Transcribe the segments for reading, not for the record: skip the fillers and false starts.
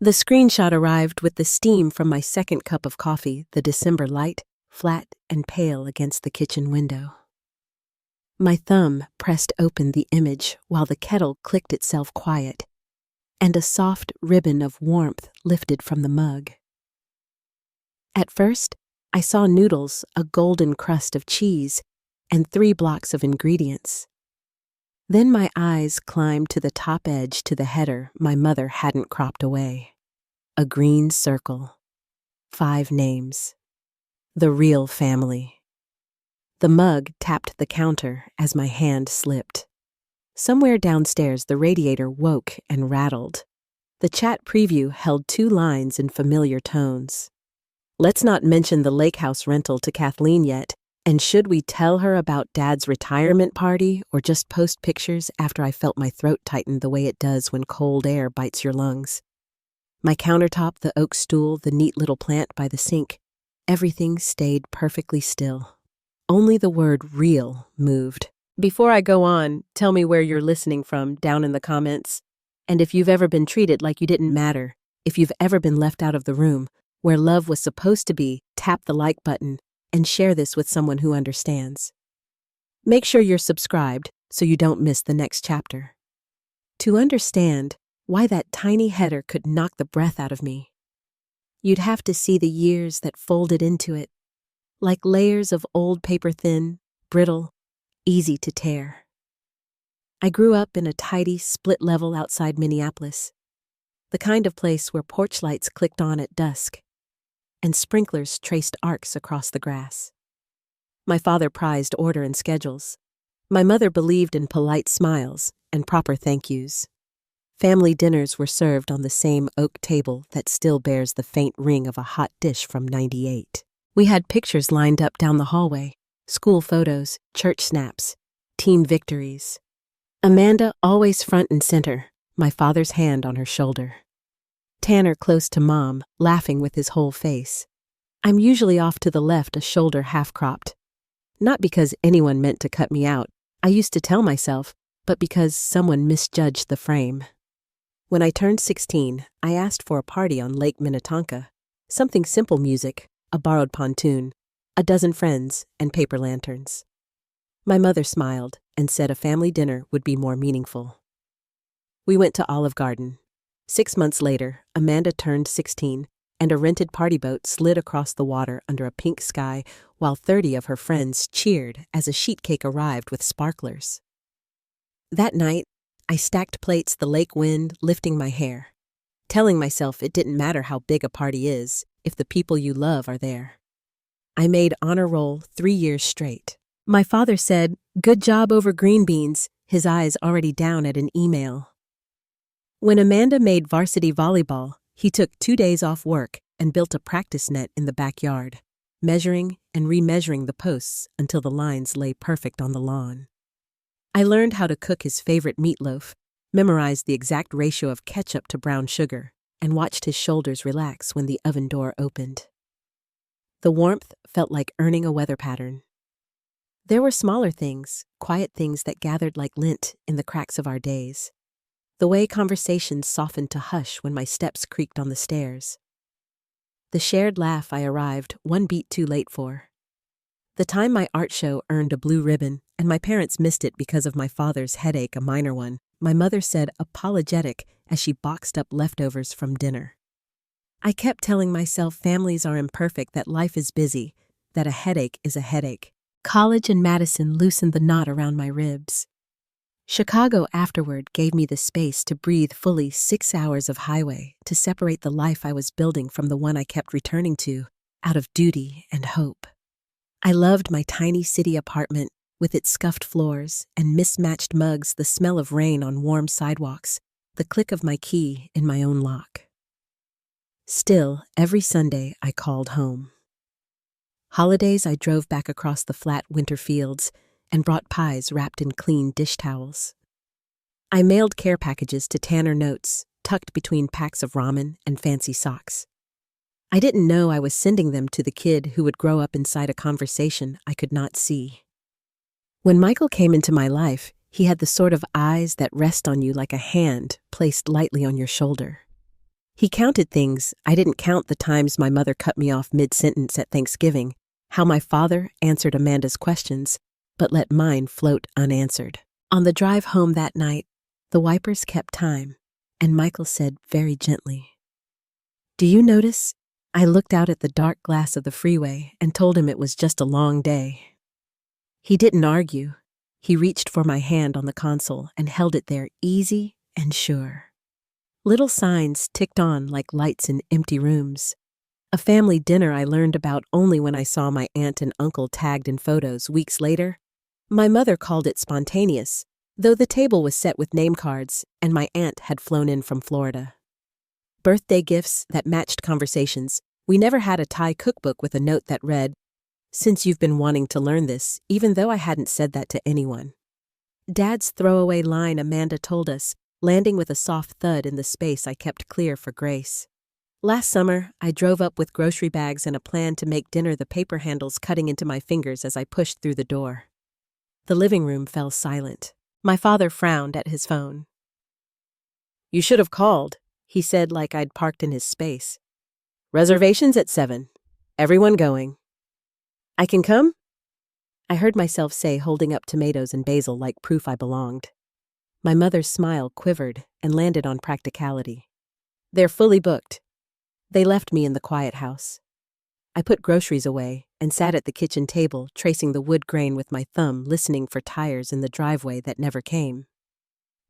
The screenshot arrived with the steam from my second cup of coffee, the December light, flat and pale against the kitchen window. My thumb pressed open the image while the kettle clicked itself quiet, and a soft ribbon of warmth lifted from the mug. At first, I saw noodles, a golden crust of cheese, and 3 blocks of ingredients. Then my eyes climbed to the top edge to the header my mother hadn't cropped away. A green circle. 5 names. The real family. The mug tapped the counter as my hand slipped. Somewhere downstairs the radiator woke and rattled. The chat preview held 2 lines in familiar tones. Let's not mention the lake house rental to Kathleen yet, and should we tell her about Dad's retirement party or just post pictures after I felt my throat tighten the way it does when cold air bites your lungs? My countertop, the oak stool, the neat little plant by the sink, everything stayed perfectly still. Only the word real moved. Before I go on, tell me where you're listening from down in the comments. And if you've ever been treated like you didn't matter, if you've ever been left out of the room where love was supposed to be, tap the like button and share this with someone who understands. Make sure you're subscribed so you don't miss the next chapter. To understand why that tiny header could knock the breath out of me, you'd have to see the years that folded into it, like layers of old paper, thin, brittle, easy to tear. I grew up in a tidy, split level outside Minneapolis, the kind of place where porch lights clicked on at dusk and sprinklers traced arcs across the grass. My father prized order and schedules. My mother believed in polite smiles and proper thank yous. Family dinners were served on the same oak table that still bears the faint ring of a hot dish from '98. We had pictures lined up down the hallway, school photos, church snaps, team victories. Amanda always front and center, my father's hand on her shoulder. Tanner close to Mom, laughing with his whole face. I'm usually off to the left, a shoulder half-cropped. Not because anyone meant to cut me out, I used to tell myself, but because someone misjudged the frame. When I turned 16, I asked for a party on Lake Minnetonka. Something simple music, a borrowed pontoon, a dozen friends, and paper lanterns. My mother smiled and said a family dinner would be more meaningful. We went to Olive Garden. 6 months later, Amanda turned 16, and a rented party boat slid across the water under a pink sky while 30 of her friends cheered as a sheet cake arrived with sparklers. That night, I stacked plates, the lake wind lifting my hair, telling myself it didn't matter how big a party is if the people you love are there. I made honor roll 3 years straight. My father said, "Good job over green beans," his eyes already down at an email. When Amanda made varsity volleyball, he took 2 days off work and built a practice net in the backyard, measuring and remeasuring the posts until the lines lay perfect on the lawn. I learned how to cook his favorite meatloaf, memorized the exact ratio of ketchup to brown sugar, and watched his shoulders relax when the oven door opened. The warmth felt like earning a weather pattern. There were smaller things, quiet things that gathered like lint in the cracks of our days. The way conversations softened to hush when my steps creaked on the stairs. The shared laugh I arrived 1 beat too late for. The time my art show earned a blue ribbon, and my parents missed it because of my father's headache, a minor one, my mother said apologetic as she boxed up leftovers from dinner. I kept telling myself families are imperfect, that life is busy, that a headache is a headache. College and Madison loosened the knot around my ribs. Chicago afterward gave me the space to breathe fully 6 hours of highway to separate the life I was building from the one I kept returning to, out of duty and hope. I loved my tiny city apartment with its scuffed floors and mismatched mugs, the smell of rain on warm sidewalks, the click of my key in my own lock. Still, every Sunday I called home. Holidays I drove back across the flat winter fields and brought pies wrapped in clean dish towels. I mailed care packages to Tanner notes, tucked between packs of ramen and fancy socks. I didn't know I was sending them to the kid who would grow up inside a conversation I could not see. When Michael came into my life, he had the sort of eyes that rest on you like a hand placed lightly on your shoulder. He counted things. I didn't count the times my mother cut me off mid-sentence at Thanksgiving, how my father answered Amanda's questions, but let mine float unanswered. On the drive home that night, the wipers kept time, and Michael said very gently, "Do you notice?" I looked out at the dark glass of the freeway and told him it was just a long day. He didn't argue. He reached for my hand on the console and held it there easy and sure. Little signs ticked on like lights in empty rooms. A family dinner I learned about only when I saw my aunt and uncle tagged in photos weeks later. My mother called it spontaneous, though the table was set with name cards and my aunt had flown in from Florida. Birthday gifts that matched conversations. We never had a Thai cookbook with a note that read, "Since you've been wanting to learn this," even though I hadn't said that to anyone. Dad's throwaway line Amanda told us, landing with a soft thud in the space I kept clear for Grace. Last summer, I drove up with grocery bags and a plan to make dinner, the paper handles cutting into my fingers as I pushed through the door. The living room fell silent. My father frowned at his phone. "You should have called," he said like I'd parked in his space. "Reservations at 7. Everyone going." "I can come?" I heard myself say, holding up tomatoes and basil like proof I belonged. My mother's smile quivered and landed on practicality. "They're fully booked." They left me in the quiet house. I put groceries away and sat at the kitchen table, tracing the wood grain with my thumb, listening for tires in the driveway that never came.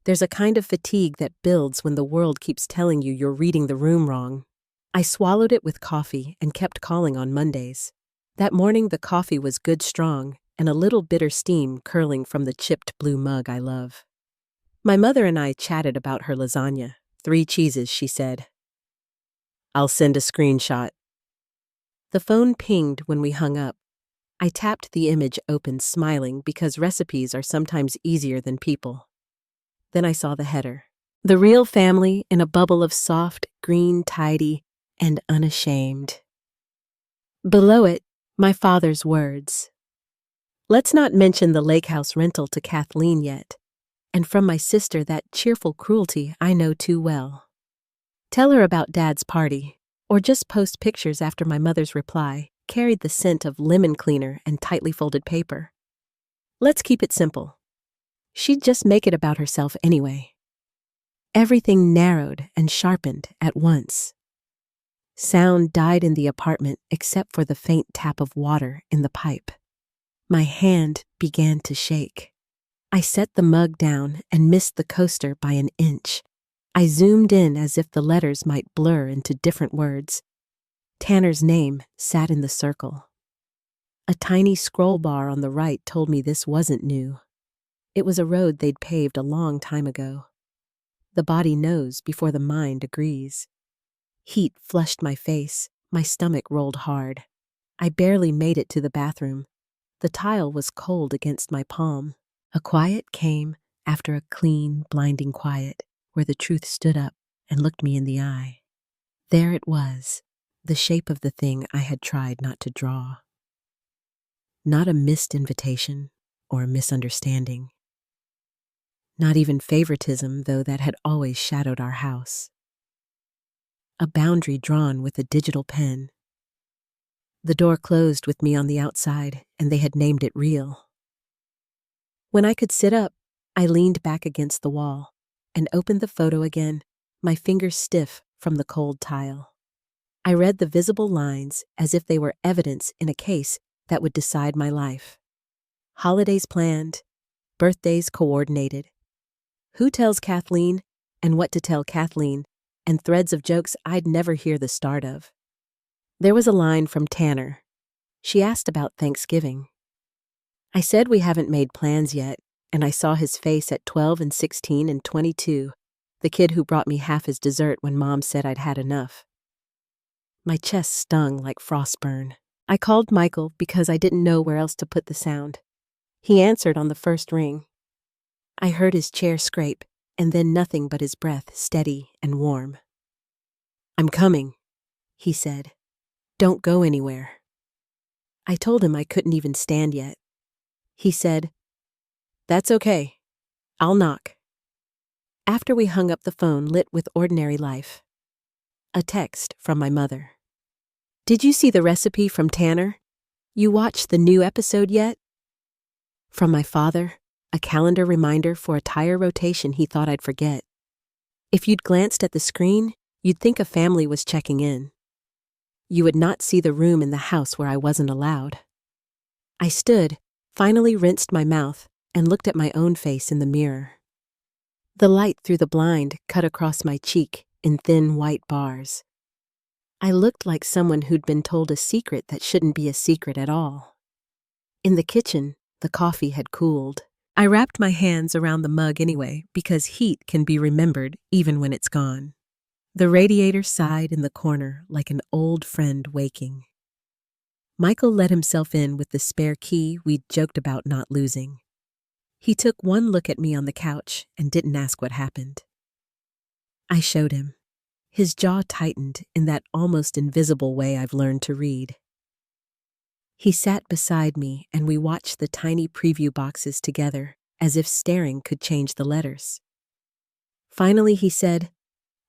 There's a kind of fatigue that builds when the world keeps telling you you're reading the room wrong. I swallowed it with coffee and kept calling on Mondays. That morning the coffee was good strong and a little bitter steam curling from the chipped blue mug I love. My mother and I chatted about her lasagna. 3 cheeses, she said. "I'll send a screenshot." The phone pinged when we hung up. I tapped the image open, smiling because recipes are sometimes easier than people. Then I saw the header. The real family in a bubble of soft, green, tidy, and unashamed. Below it, my father's words. "Let's not mention the lake house rental to Kathleen yet. And from my sister, that cheerful cruelty I know too well. Tell her about Dad's party, or just post pictures." After my mother's reply carried the scent of lemon cleaner and tightly folded paper. Let's keep it simple. She'd just make it about herself anyway. Everything narrowed and sharpened at once. Sound died in the apartment except for the faint tap of water in the pipe. My hand began to shake. I set the mug down and missed the coaster by an inch. I zoomed in as if the letters might blur into different words. Tanner's name sat in the circle. A tiny scroll bar on the right told me this wasn't new. It was a road they'd paved a long time ago. The body knows before the mind agrees. Heat flushed my face. My stomach rolled hard. I barely made it to the bathroom. The tile was cold against my palm. A quiet came after a clean, blinding quiet, where the truth stood up and looked me in the eye. There it was, the shape of the thing I had tried not to draw. Not a missed invitation or a misunderstanding. Not even favoritism, though that had always shadowed our house. A boundary drawn with a digital pen. The door closed with me on the outside, and they had named it real. When I could sit up, I leaned back against the wall and opened the photo again, my fingers stiff from the cold tile. I read the visible lines as if they were evidence in a case that would decide my life. Holidays planned, birthdays coordinated. Who tells Kathleen and what to tell Kathleen, and threads of jokes I'd never hear the start of. There was a line from Tanner. She asked about Thanksgiving. I said we haven't made plans yet, and I saw his face at 12 and 16 and 22, the kid who brought me half his dessert when Mom said I'd had enough. My chest stung like frostburn. I called Michael because I didn't know where else to put the sound. He answered on the first ring. I heard his chair scrape, and then nothing but his breath, steady and warm. "I'm coming," he said. "Don't go anywhere." I told him I couldn't even stand yet. He said, "That's okay. I'll knock." After we hung up the phone lit with ordinary life. A text from my mother. Did you see the recipe from Tanner? You watched the new episode yet? From my father, a calendar reminder for a tire rotation he thought I'd forget. If you'd glanced at the screen, you'd think a family was checking in. You would not see the room in the house where I wasn't allowed. I stood, finally rinsed my mouth, and looked at my own face in the mirror. The light through the blind cut across my cheek in thin white bars. I looked like someone who'd been told a secret that shouldn't be a secret at all. In the kitchen, the coffee had cooled. I wrapped my hands around the mug anyway because heat can be remembered even when it's gone. The radiator sighed in the corner like an old friend waking. Michael let himself in with the spare key we'd joked about not losing. He took one look at me on the couch and didn't ask what happened. I showed him. His jaw tightened in that almost invisible way I've learned to read. He sat beside me and we watched the tiny preview boxes together as if staring could change the letters. Finally he said,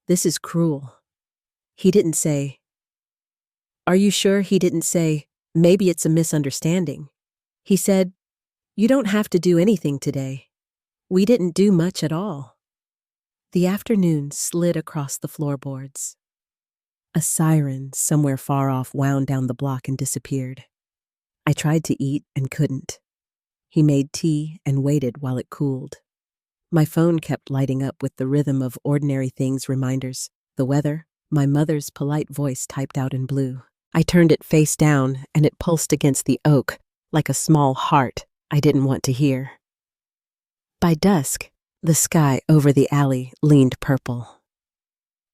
"This is cruel." He didn't say, "Are you sure?" He didn't say, "Maybe it's a misunderstanding." He said, "You don't have to do anything today. We didn't do much at all." The afternoon slid across the floorboards. A siren somewhere far off wound down the block and disappeared. I tried to eat and couldn't. He made tea and waited while it cooled. My phone kept lighting up with the rhythm of ordinary things reminders, the weather, my mother's polite voice typed out in blue. I turned it face down and it pulsed against the oak like a small heart I didn't want to hear. By dusk, the sky over the alley leaned purple.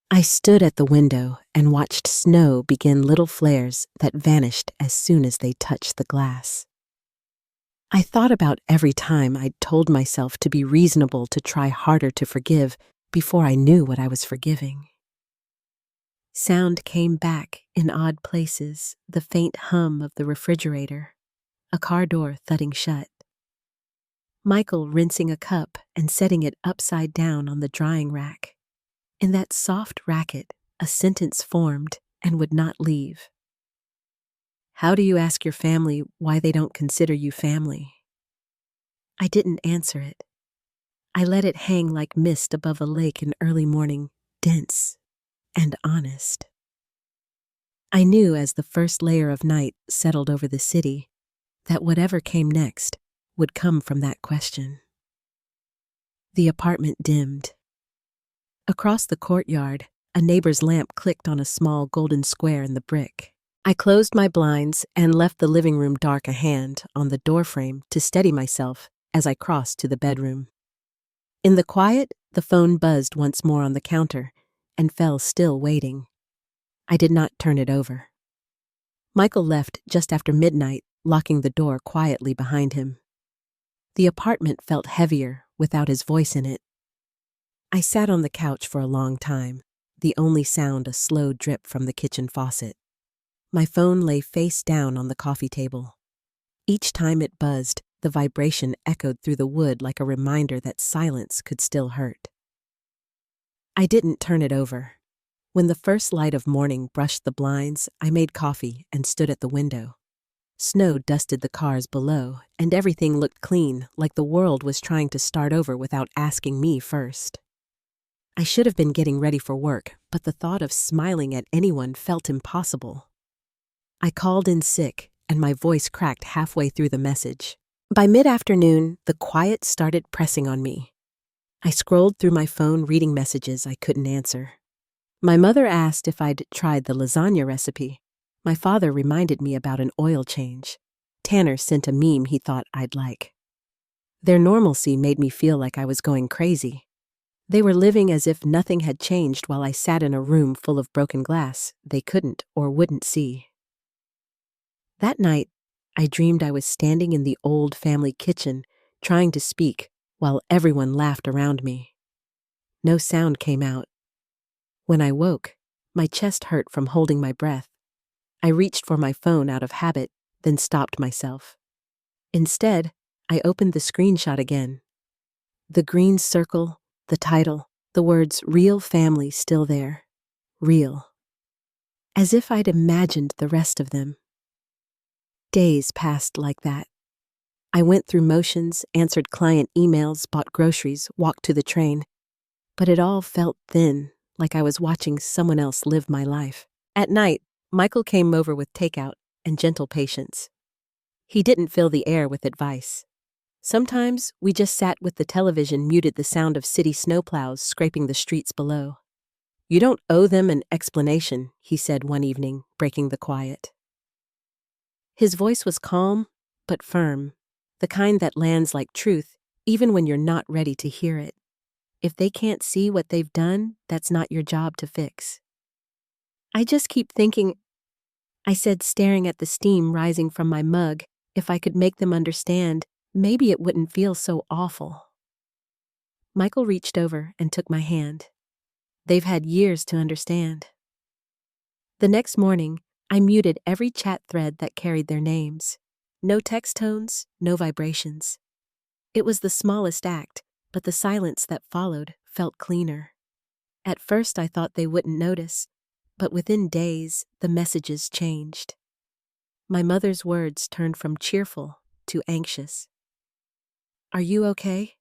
I stood at the window and watched snow begin little flares that vanished as soon as they touched the glass. I thought about every time I'd told myself to be reasonable to try harder to forgive before I knew what I was forgiving. Sound came back in odd places, the faint hum of the refrigerator, a car door thudding shut. Michael rinsing a cup and setting it upside down on the drying rack. In that soft racket, a sentence formed and would not leave. How do you ask your family why they don't consider you family? I didn't answer it. I let it hang like mist above a lake in early morning, dense and honest. I knew as the first layer of night settled over the city that whatever came next would come from that question. The apartment dimmed. Across the courtyard, a neighbor's lamp clicked on a small golden square in the brick. I closed my blinds and left the living room dark a hand on the doorframe to steady myself as I crossed to the bedroom. In the quiet, the phone buzzed once more on the counter and fell still waiting. I did not turn it over. Michael left just after midnight, locking the door quietly behind him. The apartment felt heavier without his voice in it. I sat on the couch for a long time, the only sound a slow drip from the kitchen faucet. My phone lay face down on the coffee table. Each time it buzzed, the vibration echoed through the wood like a reminder that silence could still hurt. I didn't turn it over. When the first light of morning brushed the blinds, I made coffee and stood at the window. Snow dusted the cars below, and everything looked clean, like the world was trying to start over without asking me first. I should have been getting ready for work, but the thought of smiling at anyone felt impossible. I called in sick, and my voice cracked halfway through the message. By mid-afternoon, the quiet started pressing on me. I scrolled through my phone reading messages I couldn't answer. My mother asked if I'd tried the lasagna recipe. My father reminded me about an oil change. Tanner sent a meme he thought I'd like. Their normalcy made me feel like I was going crazy. They were living as if nothing had changed while I sat in a room full of broken glass they couldn't or wouldn't see. That night, I dreamed I was standing in the old family kitchen, trying to speak, while everyone laughed around me. No sound came out. When I woke, my chest hurt from holding my breath. I reached for my phone out of habit, then stopped myself. Instead, I opened the screenshot again. The green circle, the title, the words "real family" still there. Real, as if I'd imagined the rest of them. Days passed like that. I went through motions, answered client emails, bought groceries, walked to the train, but it all felt thin, like I was watching someone else live my life. At night, Michael came over with takeout and gentle patience. He didn't fill the air with advice. Sometimes we just sat with the television muted, the sound of city snowplows scraping the streets below. "You don't owe them an explanation," he said one evening, breaking the quiet. His voice was calm but firm, the kind that lands like truth even when you're not ready to hear it. If they can't see what they've done, that's not your job to fix. "I just keep thinking," I said, staring at the steam rising from my mug, "if I could make them understand, maybe it wouldn't feel so awful." Michael reached over and took my hand. "They've had years to understand." The next morning, I muted every chat thread that carried their names. No text tones, no vibrations. It was the smallest act, but the silence that followed felt cleaner. At first I thought they wouldn't notice, but within days, the messages changed. My mother's words turned from cheerful to anxious. "Are you okay?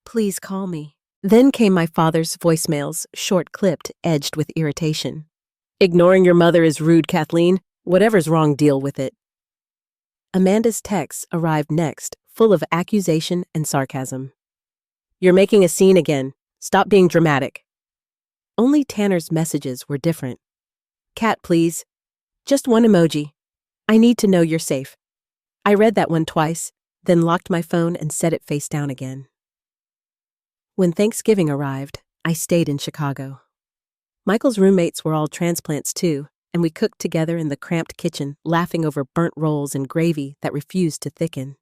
Please call me." Then came my father's voicemails, short-clipped, edged with irritation. "Ignoring your mother is rude, Kathleen. Whatever's wrong, deal with it." Amanda's texts arrived next, full of accusation and sarcasm. "You're making a scene again. Stop being dramatic." Only Tanner's messages were different. "Cat, please. Just one emoji. I need to know you're safe." I read that one twice, then locked my phone and set it face down again. When Thanksgiving arrived, I stayed in Chicago. Michael's roommates were all transplants too, and we cooked together in the cramped kitchen, laughing over burnt rolls and gravy that refused to thicken.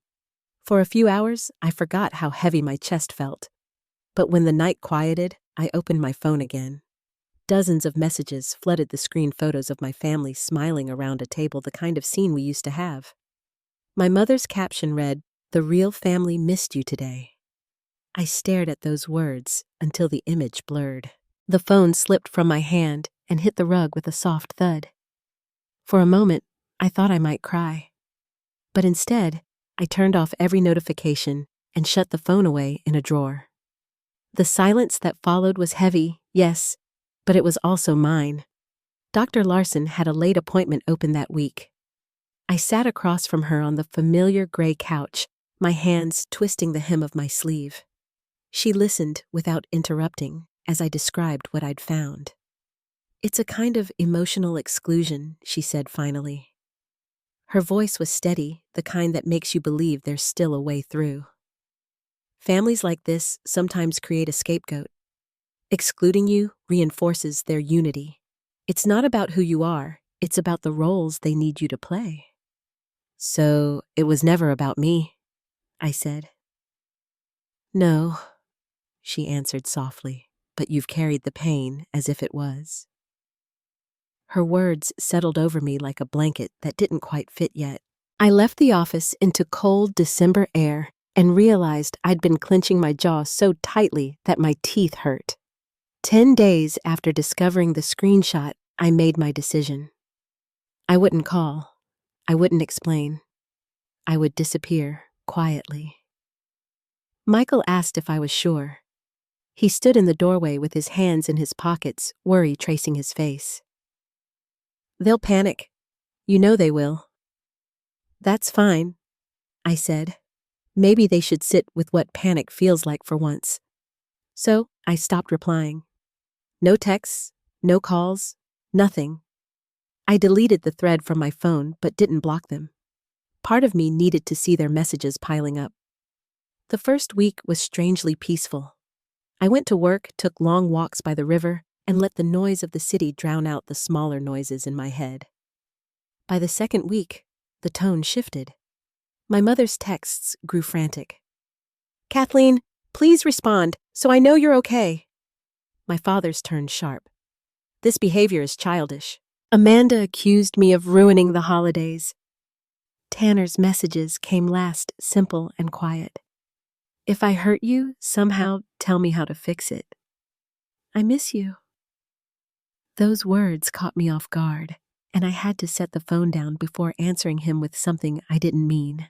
For a few hours, I forgot how heavy my chest felt. But when the night quieted, I opened my phone again. Dozens of messages flooded the screen, photos of my family smiling around a table, the kind of scene we used to have. My mother's caption read, "The real family missed you today." I stared at those words until the image blurred. The phone slipped from my hand and hit the rug with a soft thud. For a moment, I thought I might cry. But instead, I turned off every notification and shut the phone away in a drawer. The silence that followed was heavy, yes, but it was also mine. Dr. Larson had a late appointment open that week. I sat across from her on the familiar gray couch, my hands twisting the hem of my sleeve. She listened without interrupting as I described what I'd found. "It's a kind of emotional exclusion," she said finally. Her voice was steady, the kind that makes you believe there's still a way through. "Families like this sometimes create a scapegoat. Excluding you reinforces their unity. It's not about who you are, it's about the roles they need you to play." "So it was never about me," I said. "No," she answered softly, "but you've carried the pain as if it was." Her words settled over me like a blanket that didn't quite fit yet. I left the office into cold December air and realized I'd been clenching my jaw so tightly that my teeth hurt. 10 days after discovering the screenshot, I made my decision. I wouldn't call. I wouldn't explain. I would disappear quietly. Michael asked if I was sure. He stood in the doorway with his hands in his pockets, worry tracing his face. "They'll panic. You know they will." "That's fine," I said. Maybe they should sit with what panic feels like for once. So I stopped replying. No texts, no calls, nothing. I deleted the thread from my phone but didn't block them. Part of me needed to see their messages piling up. The first week was strangely peaceful. I went to work, took long walks by the river, and let the noise of the city drown out the smaller noises in my head. By the second week, the tone shifted. My mother's texts grew frantic. "Kathleen, please respond, so I know you're okay." My father's turned sharp. "This behavior is childish." Amanda accused me of ruining the holidays. Tanner's messages came last, simple and quiet. "If I hurt you, somehow tell me how to fix it. I miss you." Those words caught me off guard. and I had to set the phone down before answering him with something I didn't mean.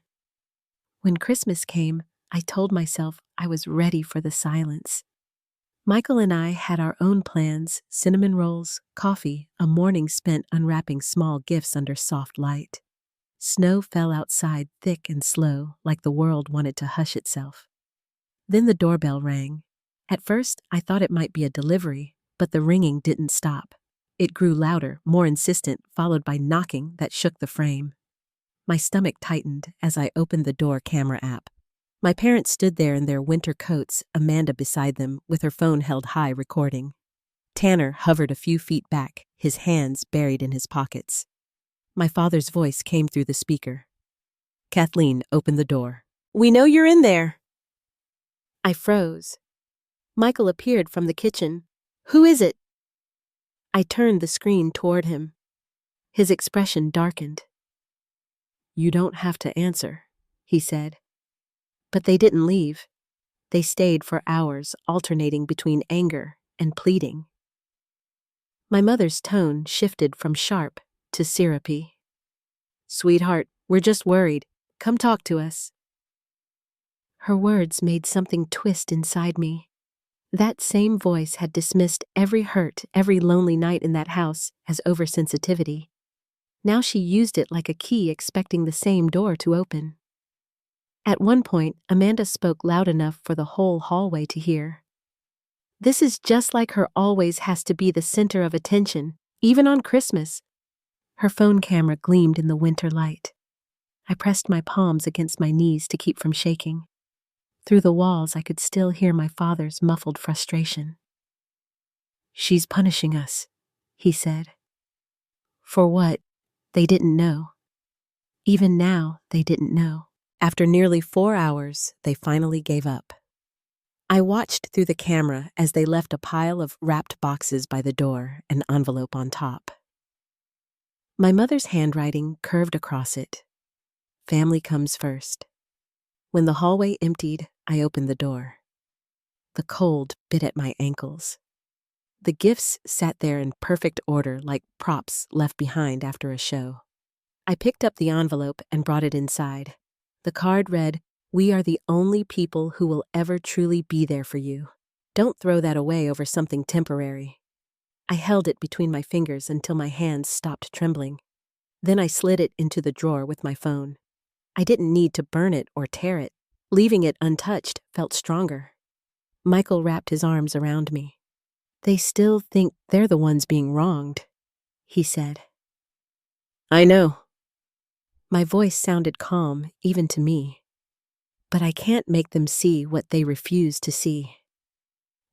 When Christmas came, I told myself I was ready for the silence. Michael and I had our own plans: cinnamon rolls, coffee, a morning spent unwrapping small gifts under soft light. Snow fell outside thick and slow, like the world wanted to hush itself. Then the doorbell rang. At first, I thought it might be a delivery, but the ringing didn't stop. It grew louder, more insistent, followed by knocking that shook the frame. My stomach tightened as I opened the door camera app. My parents stood there in their winter coats, Amanda beside them, with her phone held high recording. Tanner hovered a few feet back, his hands buried in his pockets. My father's voice came through the speaker. "Kathleen, open the door. We know you're in there." I froze. Michael appeared from the kitchen. "Who is it?" I turned the screen toward him. His expression darkened. "You don't have to answer," he said. But they didn't leave. They stayed for hours, alternating between anger and pleading. My mother's tone shifted from sharp to syrupy. "Sweetheart, we're just worried. Come talk to us." Her words made something twist inside me. That same voice had dismissed every hurt, every lonely night in that house as oversensitivity. Now she used it like a key, expecting the same door to open. At one point, Amanda spoke loud enough for the whole hallway to hear. "This is just like her, always has to be the center of attention, even on Christmas." Her phone camera gleamed in the winter light. I pressed my palms against my knees to keep from shaking. Through the walls, I could still hear my father's muffled frustration. "She's punishing us," he said. For what? They didn't know. Even now, they didn't know. After nearly 4 hours, they finally gave up. I watched through the camera as they left a pile of wrapped boxes by the door, an envelope on top. My mother's handwriting curved across it. "Family comes first." When the hallway emptied, I opened the door. The cold bit at my ankles. The gifts sat there in perfect order, like props left behind after a show. I picked up the envelope and brought it inside. The card read, "We are the only people who will ever truly be there for you. Don't throw that away over something temporary." I held it between my fingers until my hands stopped trembling. Then I slid it into the drawer with my phone. I didn't need to burn it or tear it. Leaving it untouched felt stronger. Michael wrapped his arms around me. "They still think they're the ones being wronged," he said. "I know." My voice sounded calm, even to me. But I can't make them see what they refuse to see.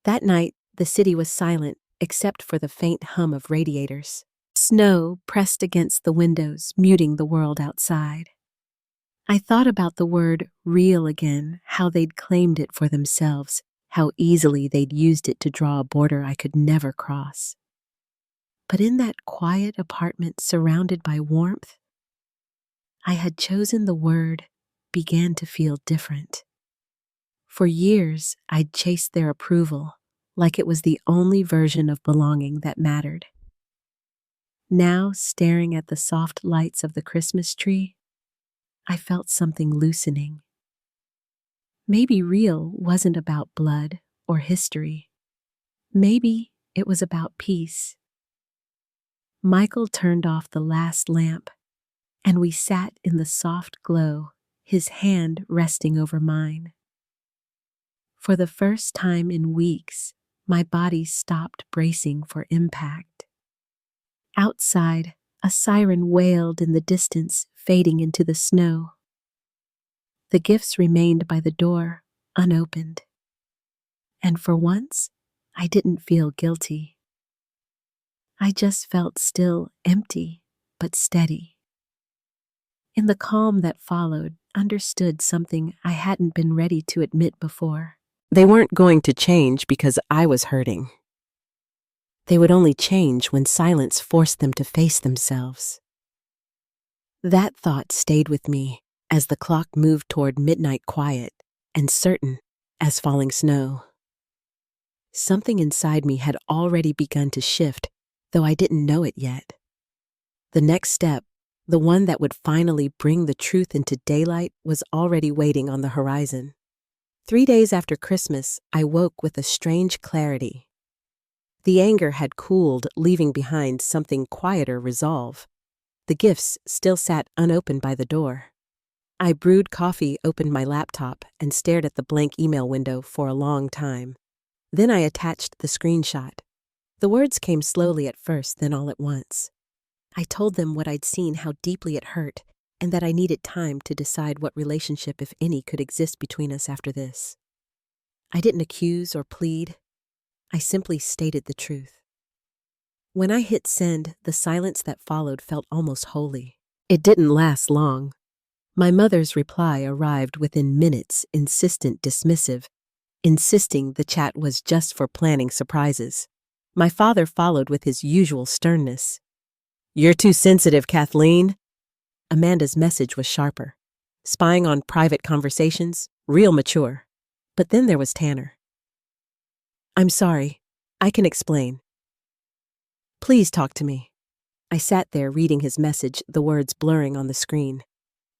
That night, the city was silent, except for the faint hum of radiators. Snow pressed against the windows, muting the world outside. I thought about the word real again, how they'd claimed it for themselves, how easily they'd used it to draw a border I could never cross. But in that quiet apartment surrounded by warmth, I had chosen the word, began to feel different. For years, I'd chased their approval, like it was the only version of belonging that mattered. Now, staring at the soft lights of the Christmas tree, I felt something loosening. Maybe real wasn't about blood or history. Maybe it was about peace. Michael turned off the last lamp, and we sat in the soft glow, his hand resting over mine. For the first time in weeks, my body stopped bracing for impact. Outside, a siren wailed in the distance, fading into the snow. The gifts remained by the door, unopened. And for once, I didn't feel guilty. I just felt still empty, but steady. In the calm that followed, understood something I hadn't been ready to admit before. They weren't going to change because I was hurting. They would only change when silence forced them to face themselves. That thought stayed with me as the clock moved toward midnight quiet and certain as falling snow. Something inside me had already begun to shift, though I didn't know it yet. The next step, the one that would finally bring the truth into daylight, was already waiting on the horizon. 3 days after Christmas, I woke with a strange clarity. The anger had cooled, leaving behind something quieter resolve. The gifts still sat unopened by the door. I brewed coffee, opened my laptop, and stared at the blank email window for a long time. Then I attached the screenshot. The words came slowly at first, then all at once. I told them what I'd seen, how deeply it hurt, and that I needed time to decide what relationship, if any, could exist between us after this. I didn't accuse or plead. I simply stated the truth. When I hit send, the silence that followed felt almost holy. It didn't last long. My mother's reply arrived within minutes, insistent, dismissive, insisting the chat was just for planning surprises. My father followed with his usual sternness. "You're too sensitive, Kathleen." Amanda's message was sharper. Spying on private conversations, real mature. But then there was Tanner. "I'm sorry. I can explain. Please talk to me." I sat there reading his message, the words blurring on the screen.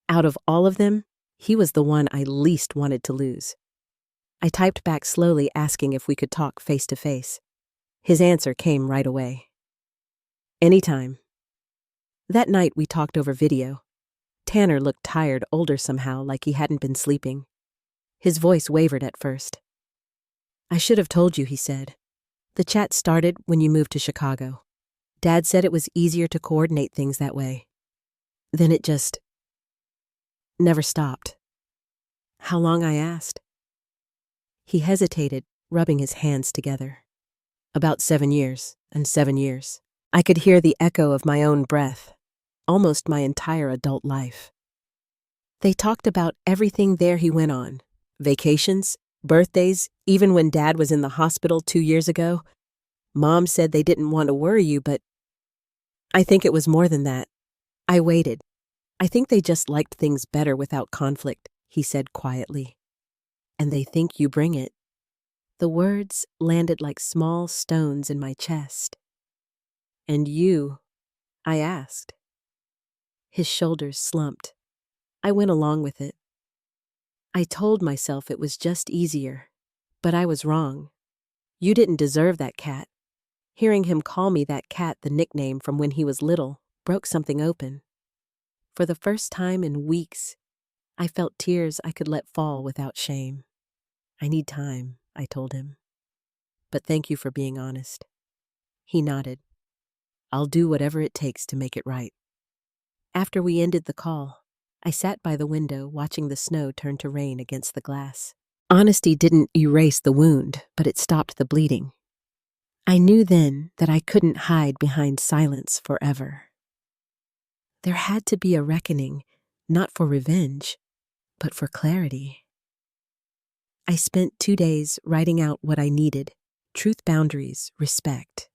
Out of all of them, he was the one I least wanted to lose. I typed back slowly, asking if we could talk face to face. His answer came right away. "Anytime." That night we talked over video. Tanner looked tired, older somehow, like he hadn't been sleeping. His voice wavered at first. "I should have told you," he said. "The chat started when you moved to Chicago. Dad said it was easier to coordinate things that way. Then it just never stopped." "How long?" I asked. He hesitated, rubbing his hands together. "About 7 years, and 7 years. I could hear the echo of my own breath, almost my entire adult life." They talked about everything there. He went on. Vacations, birthdays, even when Dad was in the hospital 2 years ago. Mom said they didn't want to worry you, but I think it was more than that. I waited. "I think they just liked things better without conflict," he said quietly. "And they think you bring it." The words landed like small stones in my chest. "And you?" I asked. His shoulders slumped. I went along with it. I told myself it was just easier, but I was wrong. "You didn't deserve that cat." Hearing him call me that cat, the nickname from when he was little, broke something open. For the first time in weeks, I felt tears I could let fall without shame. "I need time," I told him. "But thank you for being honest." He nodded. "I'll do whatever it takes to make it right." After we ended the call, I sat by the window watching the snow turn to rain against the glass. Honesty didn't erase the wound, but it stopped the bleeding. I knew then that I couldn't hide behind silence forever. There had to be a reckoning, not for revenge, but for clarity. I spent 2 days writing out what I needed: truth, boundaries, respect.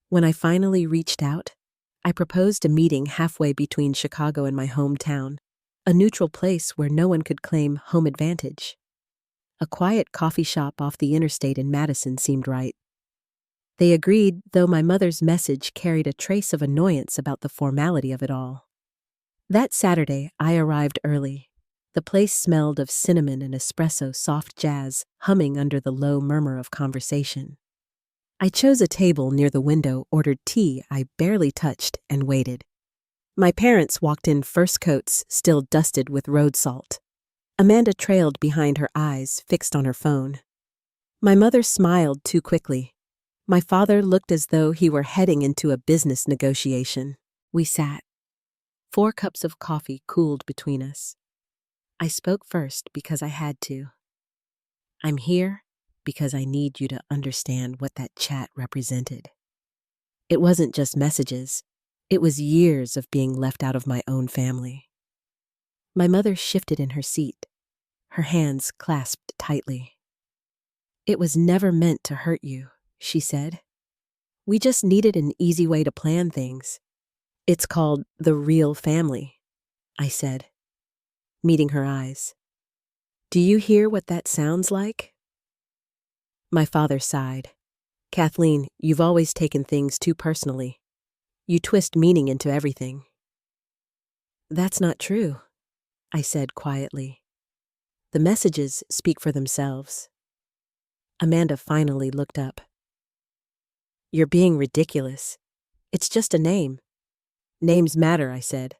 When I finally reached out, I proposed a meeting halfway between Chicago and my hometown, a neutral place where no one could claim home advantage. A quiet coffee shop off the interstate in Madison seemed right. They agreed, though my mother's message carried a trace of annoyance about the formality of it all. That Saturday, I arrived early. The place smelled of cinnamon and espresso, soft jazz humming under the low murmur of conversation. I chose a table near the window, ordered tea I barely touched, and waited. My parents walked in, first coats still dusted with road salt. Amanda trailed behind, her eyes fixed on her phone. My mother smiled too quickly. My father looked as though he were heading into a business negotiation. We sat. 4 cups of coffee cooled between us. I spoke first because I had to. "I'm here because I need you to understand what that chat represented." It wasn't just messages. It was years of being left out of my own family. My mother shifted in her seat, her hands clasped tightly. "It was never meant to hurt you," she said. "We just needed an easy way to plan things. It's called the real family," I said, meeting her eyes. "Do you hear what that sounds like?" My father sighed. "Kathleen, you've always taken things too personally. You twist meaning into everything. That's not true, I said quietly. The messages speak for themselves. Amanda finally looked up. You're being ridiculous. It's just a name. Names matter, I said.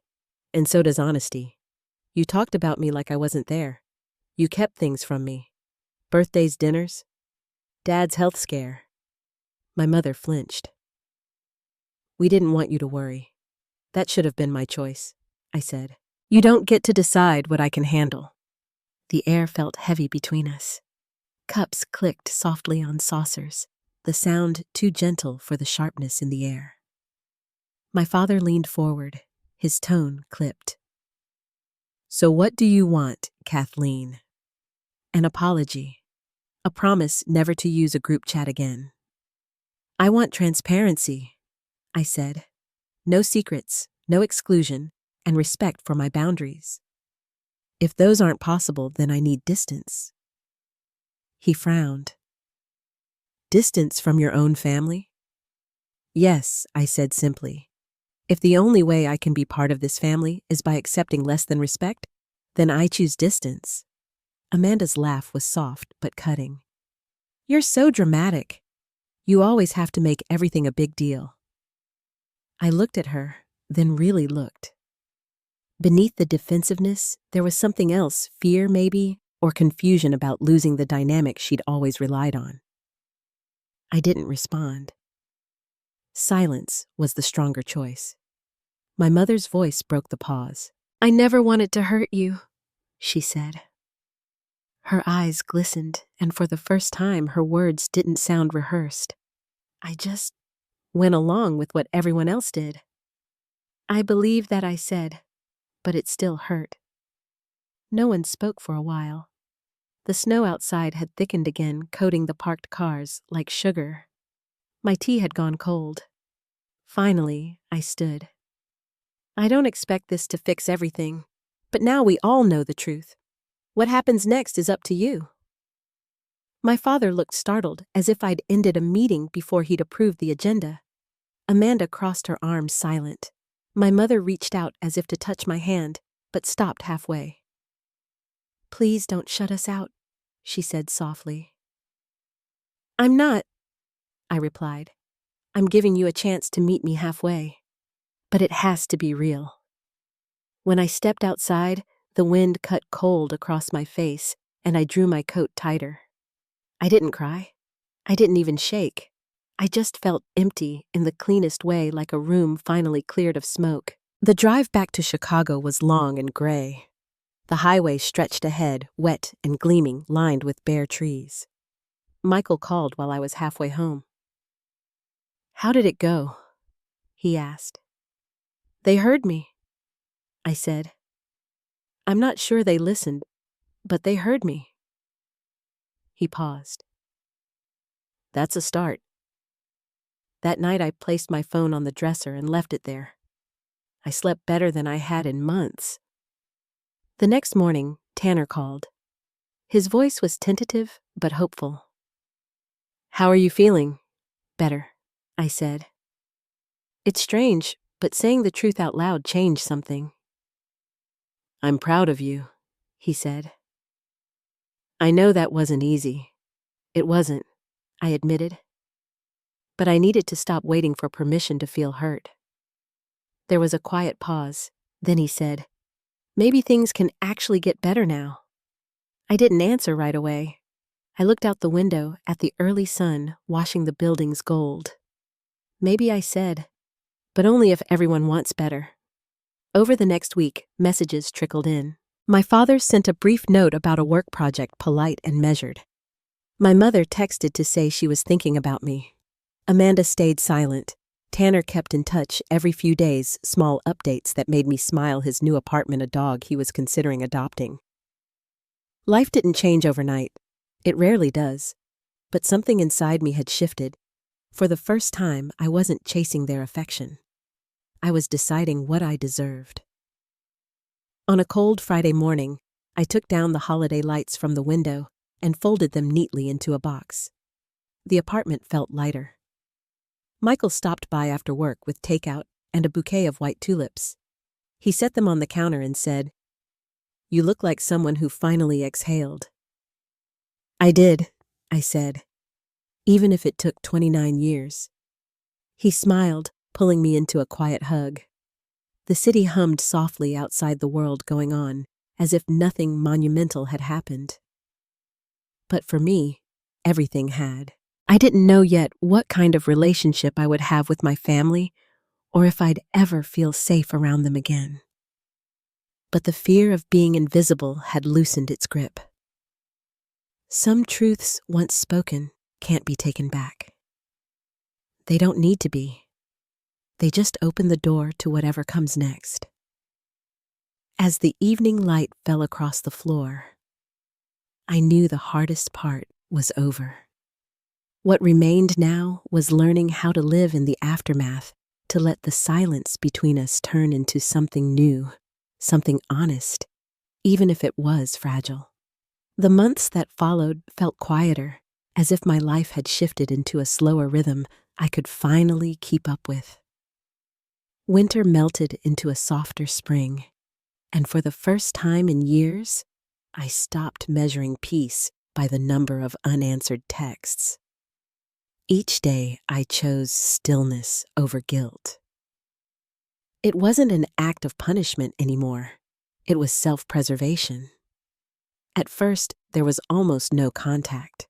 And so does honesty. You talked about me like I wasn't there. You kept things from me. Birthdays, dinners. Dad's health scare. My mother flinched. We didn't want you to worry. That should have been my choice, I said. You don't get to decide what I can handle. The air felt heavy between us. Cups clicked softly on saucers, the sound too gentle for the sharpness in the air. My father leaned forward, his tone clipped. So what do you want, Kathleen? An apology. A promise never to use a group chat again. I want transparency, I said. No secrets, no exclusion, and respect for my boundaries. If those aren't possible, then I need distance. He frowned. Distance from your own family? Yes, I said simply. If the only way I can be part of this family is by accepting less than respect, then I choose distance. Amanda's laugh was soft but cutting. You're so dramatic. You always have to make everything a big deal. I looked at her, then really looked. Beneath the defensiveness, there was something else, fear maybe, or confusion about losing the dynamic she'd always relied on. I didn't respond. Silence was the stronger choice. My mother's voice broke the pause. I never wanted to hurt you, she said. Her eyes glistened, and for the first time her words didn't sound rehearsed. I just went along with what everyone else did. I believe that I said, but it still hurt. No one spoke for a while. The snow outside had thickened again, coating the parked cars like sugar. My tea had gone cold. Finally, I stood. I don't expect this to fix everything, but now we all know the truth. What happens next is up to you. My father looked startled, as if I'd ended a meeting before he'd approved the agenda. Amanda crossed her arms silent. My mother reached out as if to touch my hand, but stopped halfway. Please don't shut us out, she said softly. I'm not, I replied. I'm giving you a chance to meet me halfway. But it has to be real. When I stepped outside, the wind cut cold across my face, and I drew my coat tighter. I didn't cry. I didn't even shake. I just felt empty in the cleanest way, like a room finally cleared of smoke. The drive back to Chicago was long and gray. The highway stretched ahead, wet and gleaming, lined with bare trees. Michael called while I was halfway home. How did it go? He asked. They heard me, I said. I'm not sure they listened, but they heard me. He paused. That's a start. That night I placed my phone on the dresser and left it there. I slept better than I had in months. The next morning, Tanner called. His voice was tentative but hopeful. How are you feeling? Better, I said. It's strange, but saying the truth out loud changed something. I'm proud of you, he said. I know that wasn't easy. It wasn't, I admitted. But I needed to stop waiting for permission to feel hurt. There was a quiet pause. Then he said, maybe things can actually get better now. I didn't answer right away. I looked out the window at the early sun washing the buildings gold. Maybe I said, but only if everyone wants better. Over the next week, messages trickled in. My father sent a brief note about a work project, polite and measured. My mother texted to say she was thinking about me. Amanda stayed silent. Tanner kept in touch every few days, small updates that made me smile, his new apartment, a dog he was considering adopting. Life didn't change overnight. It rarely does. But something inside me had shifted. For the first time, I wasn't chasing their affection. I was deciding what I deserved. On a cold Friday morning, I took down the holiday lights from the window and folded them neatly into a box. The apartment felt lighter. Michael stopped by after work with takeout and a bouquet of white tulips. He set them on the counter and said, "You look like someone who finally exhaled." "I did," I said, "even if it took 29 years. He smiled, pulling me into a quiet hug. The city hummed softly outside the world going on, as if nothing monumental had happened. But for me, everything had. I didn't know yet what kind of relationship I would have with my family, or if I'd ever feel safe around them again. But the fear of being invisible had loosened its grip. Some truths once spoken can't be taken back. They don't need to be. They just open the door to whatever comes next. As the evening light fell across the floor, I knew the hardest part was over. What remained now was learning how to live in the aftermath, to let the silence between us turn into something new, something honest, even if it was fragile. The months that followed felt quieter, as if my life had shifted into a slower rhythm I could finally keep up with. Winter melted into a softer spring, and for the first time in years, I stopped measuring peace by the number of unanswered texts. Each day I chose stillness over guilt. It wasn't an act of punishment anymore. It was self-preservation. At first, there was almost no contact.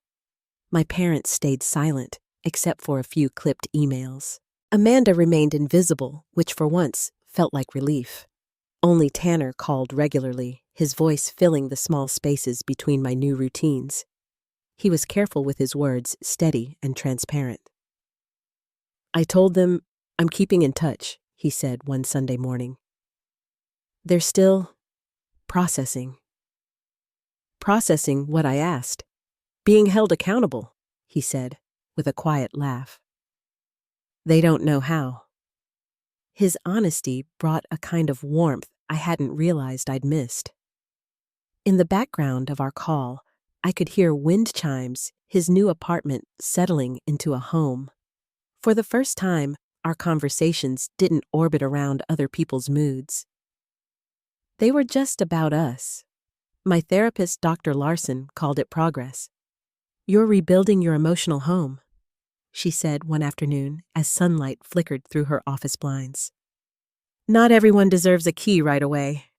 My parents stayed silent, except for a few clipped emails. Amanda remained invisible, which for once felt like relief. Only Tanner called regularly, his voice filling the small spaces between my new routines. He was careful with his words, steady and transparent. "I told them, I'm keeping in touch," he said one Sunday morning. "They're still processing." "Processing what I asked. Being held accountable," he said, with a quiet laugh. "They don't know how." His honesty brought a kind of warmth I hadn't realized I'd missed. In the background of our call, I could hear wind chimes, his new apartment settling into a home. For the first time, our conversations didn't orbit around other people's moods. They were just about us. My therapist, Dr. Larson, called it progress. "You're rebuilding your emotional home," she said one afternoon as sunlight flickered through her office blinds. "Not everyone deserves a key right away."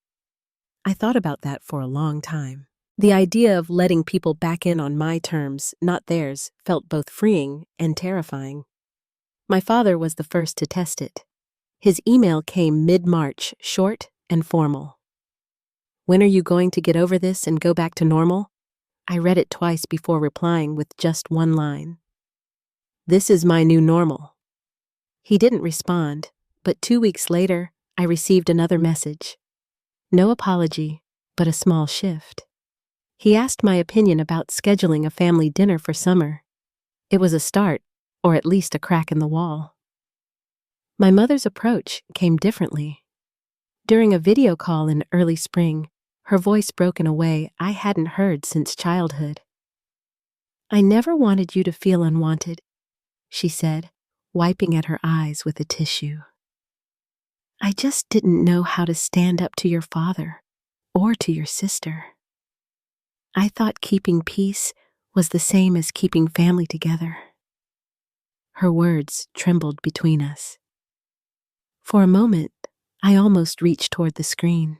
I thought about that for a long time. The idea of letting people back in on my terms, not theirs, felt both freeing and terrifying. My father was the first to test it. His email came mid-March, short and formal. "When are you going to get over this and go back to normal?" I read it twice before replying with just one line. "This is my new normal." He didn't respond, but 2 weeks later, I received another message. No apology, but a small shift. He asked my opinion about scheduling a family dinner for summer. It was a start, or at least a crack in the wall. My mother's approach came differently. During a video call in early spring, her voice broke in a way I hadn't heard since childhood. "I never wanted you to feel unwanted," she said, wiping at her eyes with a tissue. "I just didn't know how to stand up to your father or to your sister. I thought keeping peace was the same as keeping family together." Her words trembled between us. For a moment, I almost reached toward the screen.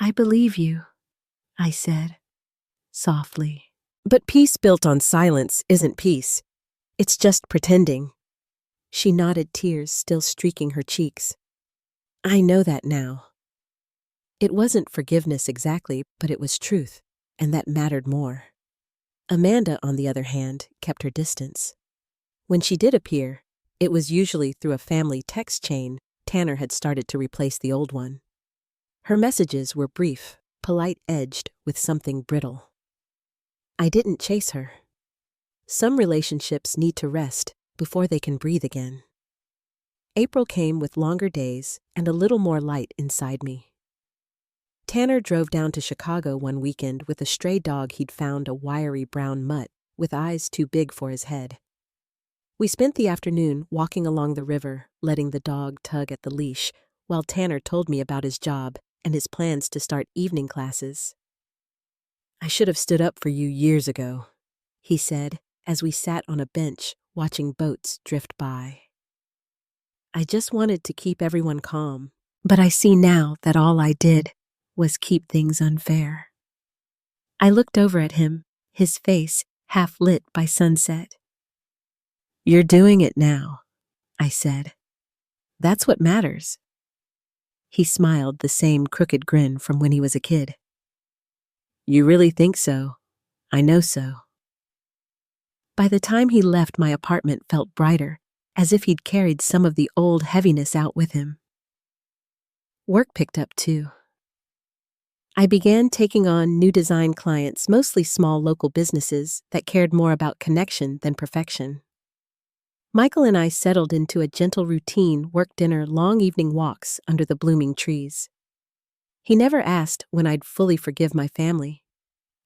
"I believe you," I said, softly. "But peace built on silence isn't peace. It's just pretending." She nodded, tears still streaking her cheeks. "I know that now." It wasn't forgiveness exactly, but it was truth, and that mattered more. Amanda, on the other hand, kept her distance. When she did appear, it was usually through a family text chain Tanner had started to replace the old one. Her messages were brief, polite-edged with something brittle. I didn't chase her. Some relationships need to rest before they can breathe again. April came with longer days and a little more light inside me. Tanner drove down to Chicago one weekend with a stray dog he'd found, a wiry brown mutt with eyes too big for his head. We spent the afternoon walking along the river, letting the dog tug at the leash, while Tanner told me about his job and his plans to start evening classes. "I should have stood up for you years ago," he said as we sat on a bench watching boats drift by. "I just wanted to keep everyone calm, but I see now that all I did was keep things unfair." I looked over at him, his face half lit by sunset. "You're doing it now," I said. "That's what matters." He smiled the same crooked grin from when he was a kid. "You really think so? I know so." By the time he left, my apartment felt brighter, as if he'd carried some of the old heaviness out with him. Work picked up too. I began taking on new design clients, mostly small local businesses that cared more about connection than perfection. Michael and I settled into a gentle routine: work, dinner, long evening walks under the blooming trees. He never asked when I'd fully forgive my family.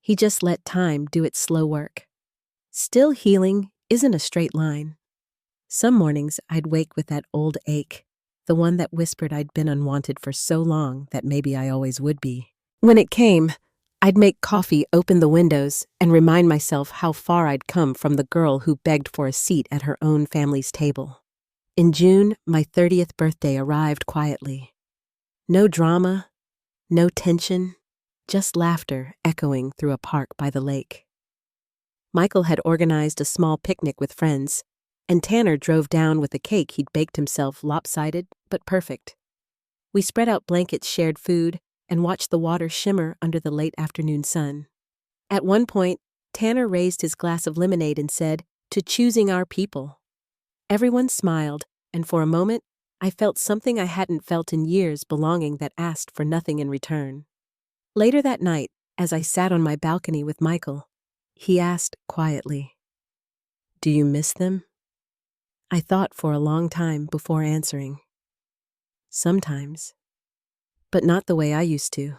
He just let time do its slow work. Still, healing isn't a straight line. Some mornings I'd wake with that old ache, the one that whispered I'd been unwanted for so long that maybe I always would be. When it came, I'd make coffee, open the windows, and remind myself how far I'd come from the girl who begged for a seat at her own family's table. In June, my 30th birthday arrived quietly. No drama, no tension, just laughter echoing through a park by the lake. Michael had organized a small picnic with friends, and Tanner drove down with a cake he'd baked himself, lopsided but perfect. We spread out blankets, shared food, and watched the water shimmer under the late afternoon sun. At one point, Tanner raised his glass of lemonade and said, "To choosing our people." Everyone smiled, and for a moment, I felt something I hadn't felt in years: belonging that asked for nothing in return. Later that night, as I sat on my balcony with Michael, he asked quietly, "Do you miss them?" I thought for a long time before answering. Sometimes. But not the way I used to.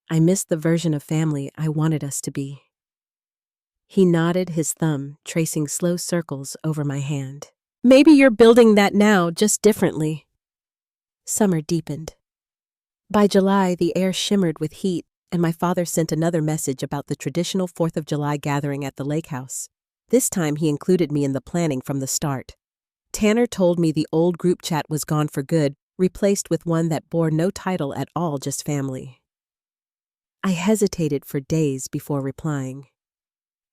I missed the version of family I wanted us to be. He nodded, his thumb tracing slow circles over my hand. "Maybe you're building that now, just differently." Summer deepened. By July, the air shimmered with heat, and my father sent another message about the traditional 4th of July gathering at the lake house. This time he included me in the planning from the start. Tanner told me the old group chat was gone for good, replaced with one that bore no title at all, just family. I hesitated for days before replying.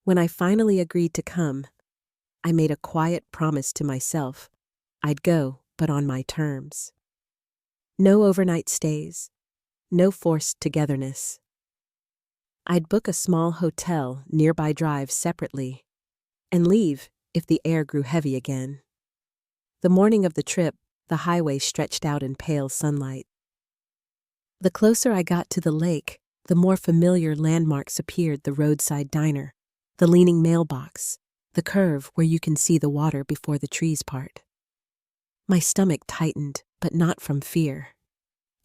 When I finally agreed to come, I made a quiet promise to myself. I'd go, but on my terms. No overnight stays, no forced togetherness. I'd book a small hotel nearby, drive separately, and leave if the air grew heavy again. The morning of the trip, the highway stretched out in pale sunlight. The closer I got to the lake, the more familiar landmarks appeared: the roadside diner, the leaning mailbox, the curve where you can see the water before the trees part. My stomach tightened, but not from fear.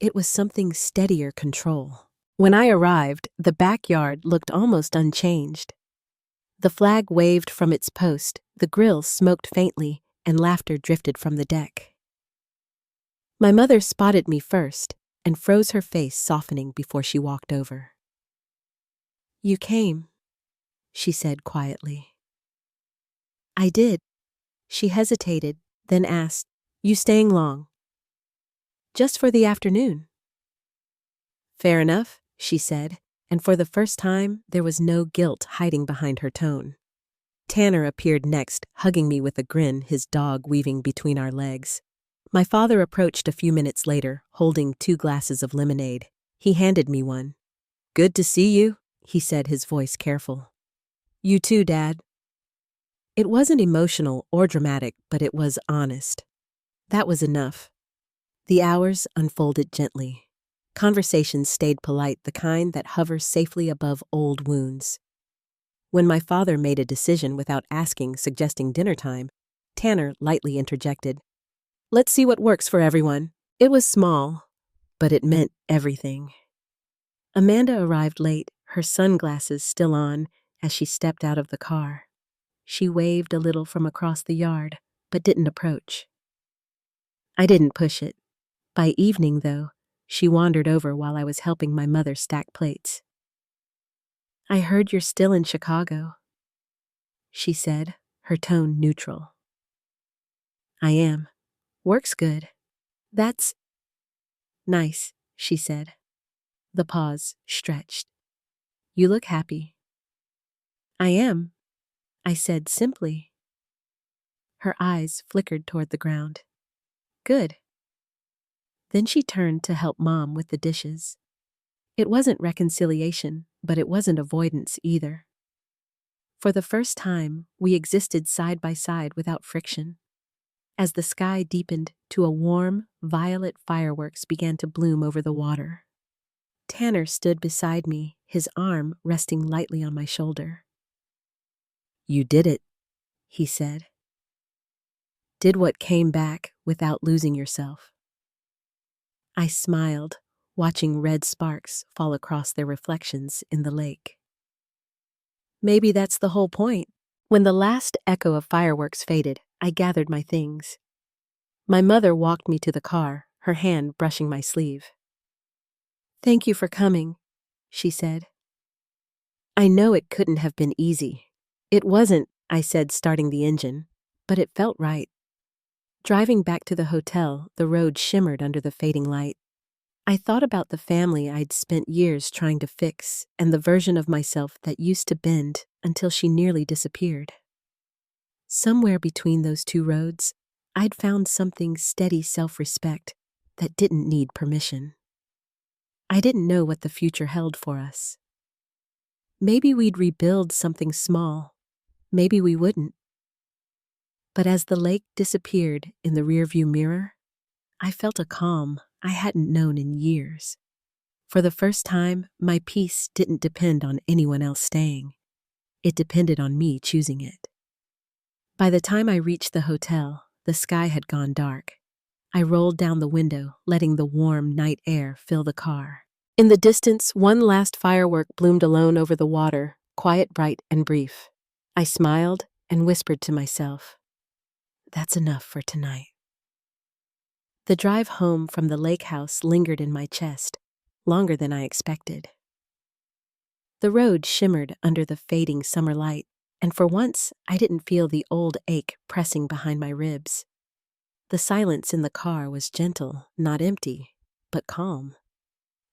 It was something steadier: control. When I arrived, the backyard looked almost unchanged. The flag waved from its post, the grill smoked faintly, and laughter drifted from the deck. My mother spotted me first and froze, her face softening before she walked over. "You came," she said quietly. "I did." She hesitated, then asked, "You staying long?" "Just for the afternoon." "Fair enough," she said, and for the first time there was no guilt hiding behind her tone. Tanner appeared next, hugging me with a grin, his dog weaving between our legs. My father approached a few minutes later, holding 2 glasses of lemonade. He handed me one. "Good to see you," he said, his voice careful. "You too, Dad." It wasn't emotional or dramatic, but it was honest. That was enough. The hours unfolded gently. Conversations stayed polite, the kind that hovers safely above old wounds. When my father made a decision without asking, suggesting dinner time, Tanner lightly interjected, "Let's see what works for everyone." It was small, but it meant everything. Amanda arrived late, her sunglasses still on, as she stepped out of the car. She waved a little from across the yard, but didn't approach. I didn't push it. By evening, though, she wandered over while I was helping my mother stack plates. "I heard you're still in Chicago," she said, her tone neutral. "I am. Work's good." "That's nice," she said. The pause stretched. "You look happy." "I am," I said simply. Her eyes flickered toward the ground. "Good." Then she turned to help Mom with the dishes. It wasn't reconciliation, but it wasn't avoidance either. For the first time, we existed side by side without friction. As the sky deepened to a warm, violet fireworks began to bloom over the water. Tanner stood beside me, his arm resting lightly on my shoulder. "You did it," he said. "Did what came back without losing yourself." I smiled, watching red sparks fall across their reflections in the lake. Maybe that's the whole point. When the last echo of fireworks faded, I gathered my things. My mother walked me to the car, her hand brushing my sleeve. "Thank you for coming," she said. I know it couldn't have been easy. "It wasn't," I said, starting the engine, but it felt right. Driving back to the hotel, the road shimmered under the fading light. I thought about the family I'd spent years trying to fix and the version of myself that used to bend until she nearly disappeared. Somewhere between those two roads, I'd found something steady self-respect that didn't need permission. I didn't know what the future held for us. Maybe we'd rebuild something small. Maybe we wouldn't. But as the lake disappeared in the rearview mirror, I felt a calm I hadn't known in years. For the first time, my peace didn't depend on anyone else staying. It depended on me choosing it. By the time I reached the hotel, the sky had gone dark. I rolled down the window, letting the warm night air fill the car. In the distance, one last firework bloomed alone over the water, quiet, bright, and brief. I smiled and whispered to myself, "That's enough for tonight." The drive home from the lake house lingered in my chest, longer than I expected. The road shimmered under the fading summer light, and for once I didn't feel the old ache pressing behind my ribs. The silence in the car was gentle, not empty, but calm.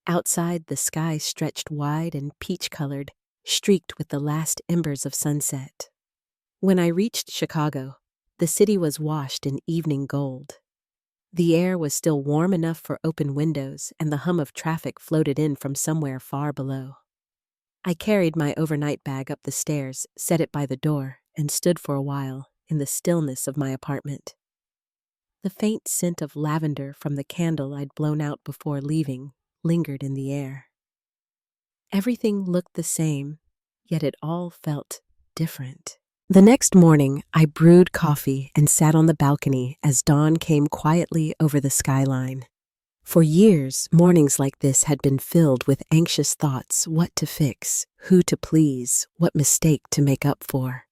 Outside, the sky stretched wide and peach-colored, streaked with the last embers of sunset. When I reached Chicago, the city was washed in evening gold. The air was still warm enough for open windows, and the hum of traffic floated in from somewhere far below. I carried my overnight bag up the stairs, set it by the door, and stood for a while in the stillness of my apartment. The faint scent of lavender from the candle I'd blown out before leaving lingered in the air. Everything looked the same, yet it all felt different. The next morning, I brewed coffee and sat on the balcony as dawn came quietly over the skyline. For years, mornings like this had been filled with anxious thoughts: what to fix, who to please, what mistake to make up for.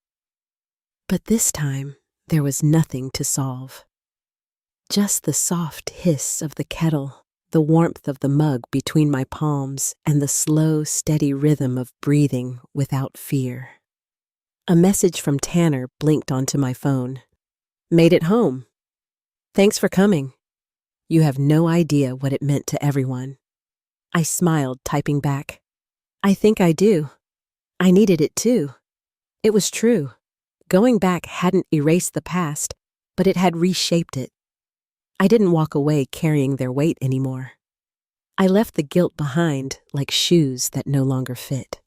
But this time, there was nothing to solve. Just the soft hiss of the kettle, the warmth of the mug between my palms, and the slow, steady rhythm of breathing without fear. A message from Tanner blinked onto my phone. "Made it home. Thanks for coming." You have no idea what it meant to everyone. I smiled, typing back, "I think I do. I needed it too." It was true. Going back hadn't erased the past, but it had reshaped it. I didn't walk away carrying their weight anymore. I left the guilt behind like shoes that no longer fit.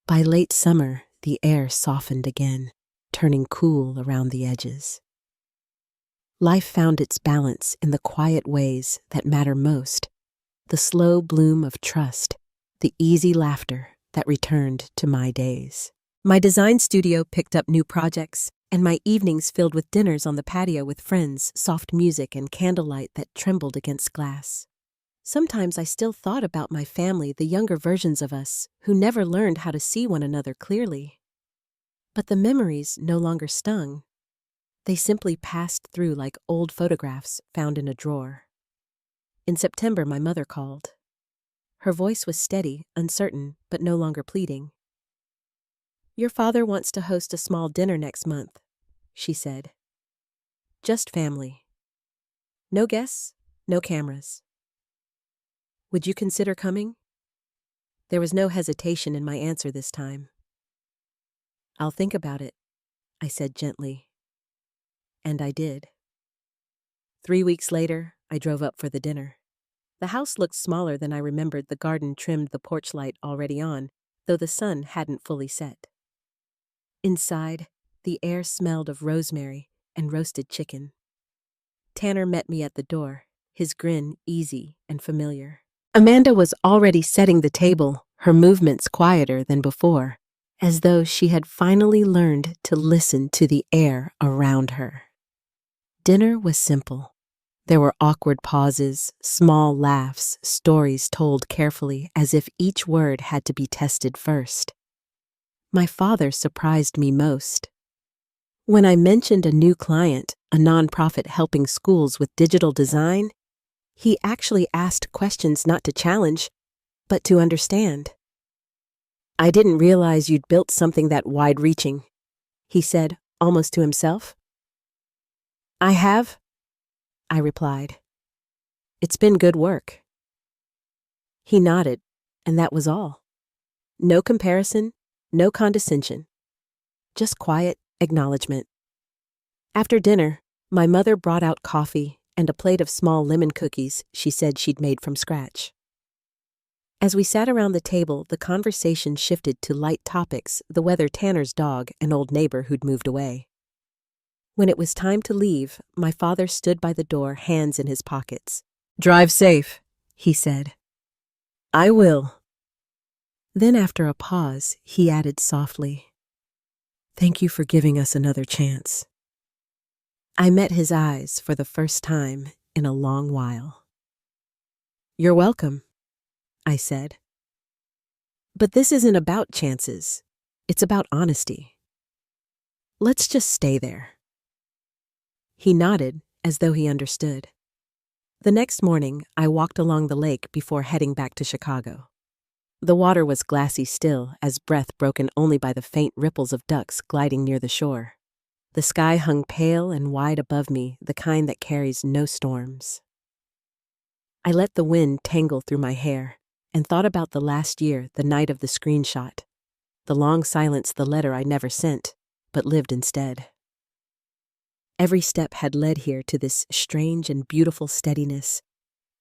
By late summer, the air softened again, turning cool around the edges. Life found its balance in the quiet ways that matter most, the slow bloom of trust, the easy laughter that returned to my days. My design studio picked up new projects, and my evenings filled with dinners on the patio with friends, soft music, and candlelight that trembled against glass. Sometimes I still thought about my family, the younger versions of us, who never learned how to see one another clearly. But the memories no longer stung. They simply passed through like old photographs found in a drawer. In September, my mother called. Her voice was steady, uncertain, but no longer pleading. "Your father wants to host a small dinner next month," she said. "Just family. No guests, no cameras. Would you consider coming?" There was no hesitation in my answer this time. "I'll think about it," I said gently. And I did. 3 weeks later, I drove up for the dinner. The house looked smaller than I remembered. The garden trimmed, the porch light already on, though the sun hadn't fully set. Inside, the air smelled of rosemary and roasted chicken. Tanner met me at the door, his grin easy and familiar. Amanda was already setting the table, her movements quieter than before, as though she had finally learned to listen to the air around her. Dinner was simple. There were awkward pauses, small laughs, stories told carefully as if each word had to be tested first. My father surprised me most. When I mentioned a new client, a nonprofit helping schools with digital design, he actually asked questions not to challenge, but to understand. "I didn't realize you'd built something that wide-reaching," he said, almost to himself. "I have," I replied. "It's been good work." He nodded, and that was all. No comparison, no condescension. Just quiet acknowledgement. After dinner, my mother brought out coffee and a plate of small lemon cookies she said she'd made from scratch. As we sat around the table, the conversation shifted to light topics: the weather, Tanner's dog, an old neighbor who'd moved away. When it was time to leave, my father stood by the door, hands in his pockets. "Drive safe," he said. "I will." Then after a pause, he added softly, "Thank you for giving us another chance." I met his eyes for the first time in a long while. "You're welcome," I said. "But this isn't about chances. It's about honesty. Let's just stay there." He nodded as though he understood. The next morning, I walked along the lake before heading back to Chicago. The water was glassy still, as breath broken only by the faint ripples of ducks gliding near the shore. The sky hung pale and wide above me, the kind that carries no storms. I let the wind tangle through my hair and thought about the last year, the night of the screenshot, the long silence, the letter I never sent, but lived instead. Every step had led here to this strange and beautiful steadiness.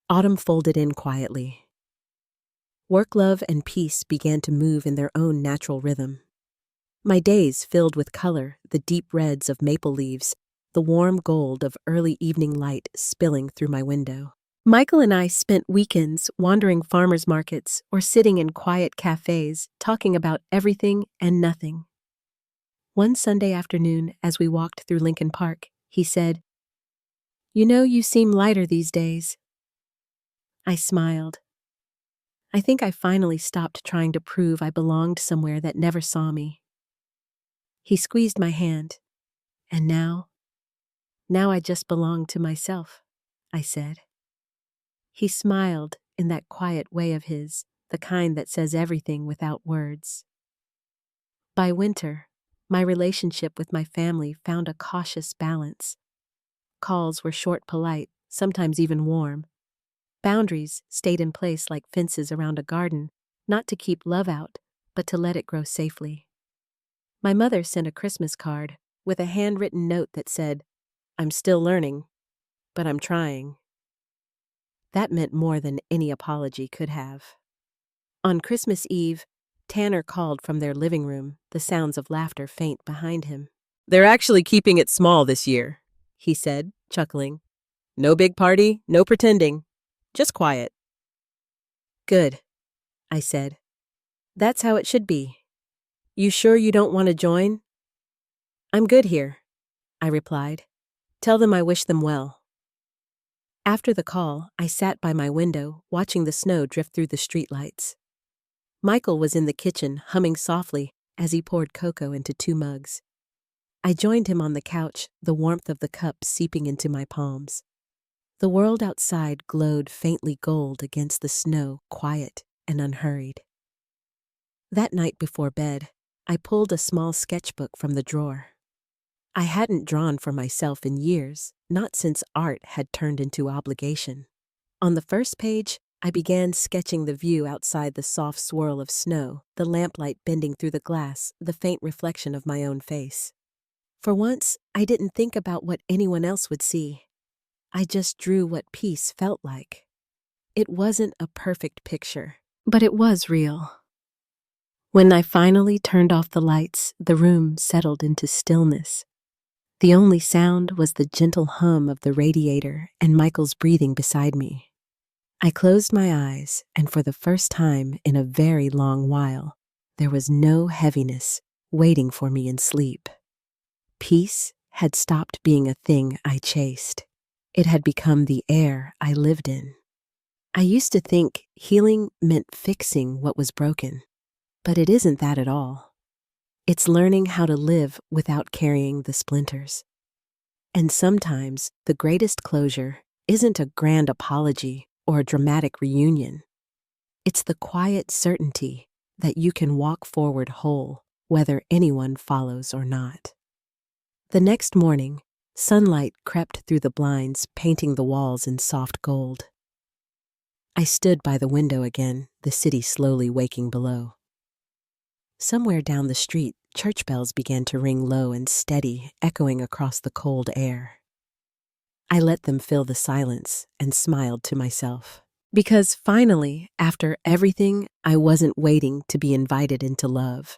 Autumn folded in quietly. Work, love, and peace began to move in their own natural rhythm. My days filled with color, the deep reds of maple leaves, the warm gold of early evening light spilling through my window. Michael and I spent weekends wandering farmers markets or sitting in quiet cafes, talking about everything and nothing. One Sunday afternoon, as we walked through Lincoln Park, he said, "You know, you seem lighter these days." I smiled. I think I finally stopped trying to prove I belonged somewhere that never saw me. He squeezed my hand. "And now I just belong to myself," I said. He smiled in that quiet way of his, the kind that says everything without words. By winter, my relationship with my family found a cautious balance. Calls were short, polite, sometimes even warm. Boundaries stayed in place like fences around a garden, not to keep love out, but to let it grow safely. My mother sent a Christmas card with a handwritten note that said, "I'm still learning, but I'm trying." That meant more than any apology could have. On Christmas Eve, Tanner called from their living room, the sounds of laughter faint behind him. "They're actually keeping it small this year," he said, chuckling. "No big party, no pretending. Just quiet." "Good," I said. "That's how it should be. You sure you don't want to join?" "I'm good here," I replied. "Tell them I wish them well." After the call, I sat by my window, watching the snow drift through the streetlights. Michael was in the kitchen, humming softly, as he poured cocoa into 2 mugs. I joined him on the couch, the warmth of the cup seeping into my palms. The world outside glowed faintly gold against the snow, quiet and unhurried. That night before bed, I pulled a small sketchbook from the drawer. I hadn't drawn for myself in years, not since art had turned into obligation. On the first page, I began sketching the view outside, the soft swirl of snow, the lamplight bending through the glass, the faint reflection of my own face. For once, I didn't think about what anyone else would see. I just drew what peace felt like. It wasn't a perfect picture, but it was real. When I finally turned off the lights, the room settled into stillness. The only sound was the gentle hum of the radiator and Michael's breathing beside me. I closed my eyes, and for the first time in a very long while, there was no heaviness waiting for me in sleep. Peace had stopped being a thing I chased. It had become the air I lived in. I used to think healing meant fixing what was broken, but it isn't that at all. It's learning how to live without carrying the splinters. And sometimes the greatest closure isn't a grand apology or a dramatic reunion. It's the quiet certainty that you can walk forward whole, whether anyone follows or not. The next morning, sunlight crept through the blinds, painting the walls in soft gold. I stood by the window again, the city slowly waking below. Somewhere down the street, church bells began to ring low and steady, echoing across the cold air. I let them fill the silence and smiled to myself. Because finally, after everything, I wasn't waiting to be invited into love.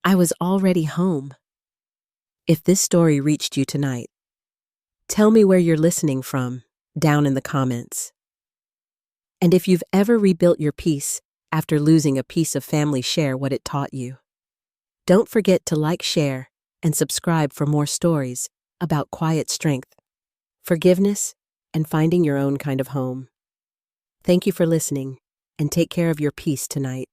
I was already home. If this story reached you tonight, tell me where you're listening from, down in the comments. And if you've ever rebuilt your peace after losing a piece of family, share what it taught you. Don't forget to like, share, and subscribe for more stories about quiet strength, forgiveness, and finding your own kind of home. Thank you for listening, and take care of your peace tonight.